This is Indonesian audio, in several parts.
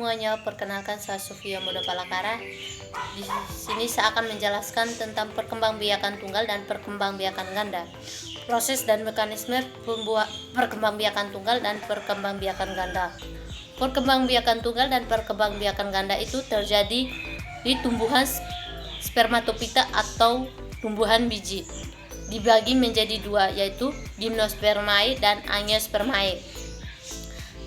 semuanya, perkenalkan saya Sofia Muda Palakara. Di sini saya akan menjelaskan tentang perkembangbiakan tunggal dan perkembangbiakan ganda. Proses dan mekanisme perkembangbiakan tunggal dan perkembangbiakan ganda. Perkembangbiakan tunggal dan perkembangbiakan ganda itu terjadi di tumbuhan spermatopita atau tumbuhan biji. Dibagi menjadi dua, yaitu gymnospermae dan angiospermae.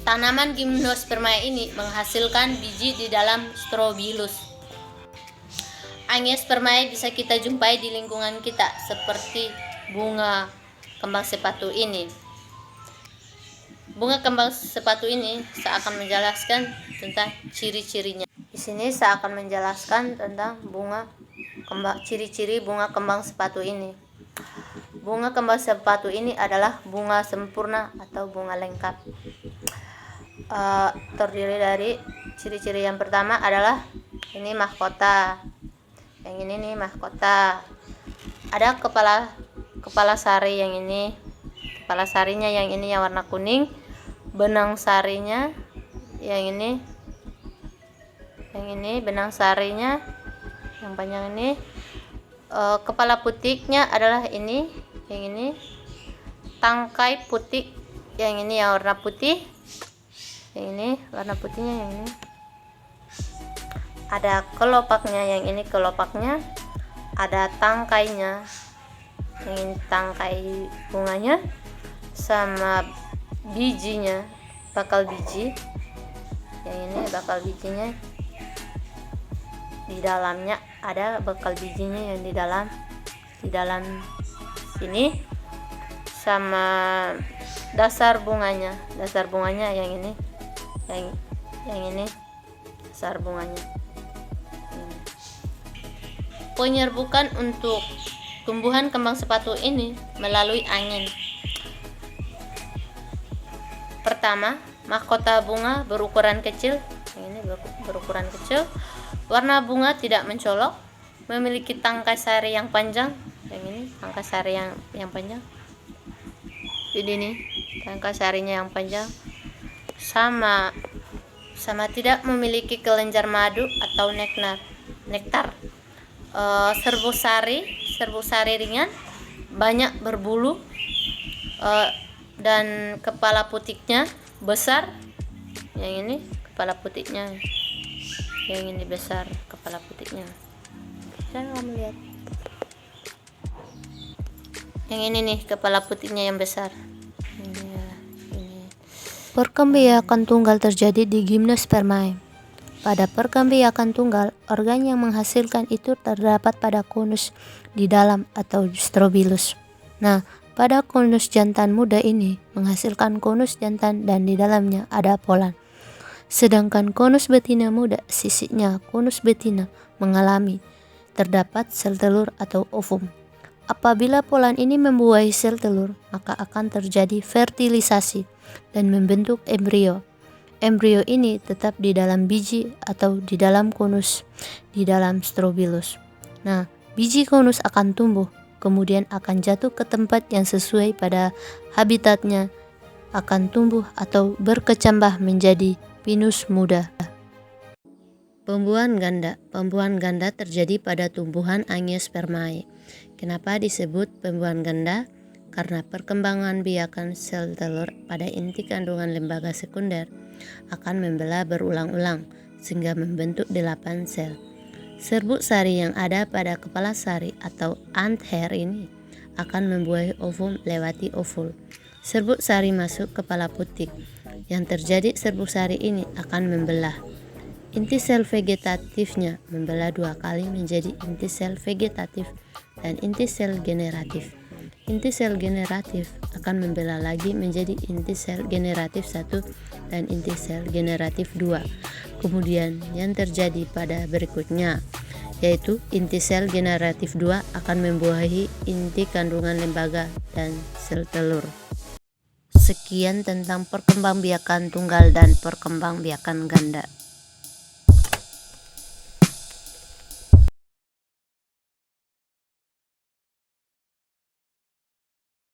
Tanaman gymnospermae ini menghasilkan biji di dalam strobilus. Angiospermae bisa kita jumpai di lingkungan kita, seperti bunga kembang sepatu ini. Bunga kembang sepatu ini saya akan menjelaskan tentang ciri-cirinya. Di sini saya akan menjelaskan tentang ciri-ciri bunga kembang sepatu ini. Bunga kembang sepatu ini adalah bunga sempurna atau bunga lengkap. Terdiri dari ciri-ciri yang pertama adalah ini mahkota. Yang ini nih mahkota. Ada kepala sari yang ini. Kepala sarinya yang ini yang warna kuning. Benang sarinya yang ini. Yang ini benang sarinya yang panjang ini. Kepala putiknya adalah ini, yang ini. Tangkai putik yang ini yang warna putih. Yang ini warna putihnya yang ini. Ada kelopaknya, yang ini kelopaknya. Ada tangkainya, yang ini tangkai bunganya, sama bijinya, bakal biji. Yang ini bakal bijinya. Di dalamnya ada bakal bijinya yang di dalam sini, sama dasar bunganya yang ini. Yang ini dasar bunganya. Penyerbukan untuk tumbuhan kembang sepatu ini melalui angin. Pertama, mahkota bunga berukuran kecil. Yang ini berukuran kecil. Warna bunga tidak mencolok. Memiliki tangkai sari yang panjang. Yang ini tangkai sari yang panjang. Ini nih tangkai sarinya yang panjang. Sama tidak memiliki kelenjar madu atau nektar. Serbuk sari ringan, banyak berbulu, dan kepala putiknya besar. Yang ini kepala putiknya, yang ini besar kepala putiknya. Saya kamu lihat. Yang ini nih kepala putiknya yang besar. Perkembangbiakan tunggal terjadi di gymnospermae. Pada perkembangbiakan tunggal, organ yang menghasilkan itu terdapat pada konus di dalam atau strobilus. Nah, pada konus jantan muda ini menghasilkan konus jantan dan di dalamnya ada polan. Sedangkan konus betina muda, sisinya konus betina mengalami terdapat sel telur atau ovum. Apabila polan ini membuahi sel telur, maka akan terjadi fertilisasi dan membentuk embrio. Embrio ini tetap di dalam biji atau di dalam konus, di dalam strobilus. Nah, biji konus akan tumbuh, kemudian akan jatuh ke tempat yang sesuai pada habitatnya, akan tumbuh atau berkecambah menjadi pinus muda. Pembuahan ganda terjadi pada tumbuhan angiospermae. Kenapa disebut pembuahan ganda? Karena perkembangan biakan sel telur pada inti kandungan lembaga sekunder akan membelah berulang-ulang sehingga membentuk 8 sel. Serbuk sari yang ada pada kepala sari atau anther ini akan membuahi ovum lewati ovul. Serbuk sari masuk kepala putik. Yang terjadi serbuk sari ini akan membelah. Inti sel vegetatifnya membelah 2 kali menjadi inti sel vegetatif dan inti sel generatif. Inti sel generatif akan membelah lagi menjadi inti sel generatif 1 dan inti sel generatif 2. Kemudian yang terjadi pada berikutnya, yaitu inti sel generatif 2 akan membuahi inti kandungan lembaga dan sel telur. Sekian tentang perkembangbiakan tunggal dan perkembangbiakan ganda.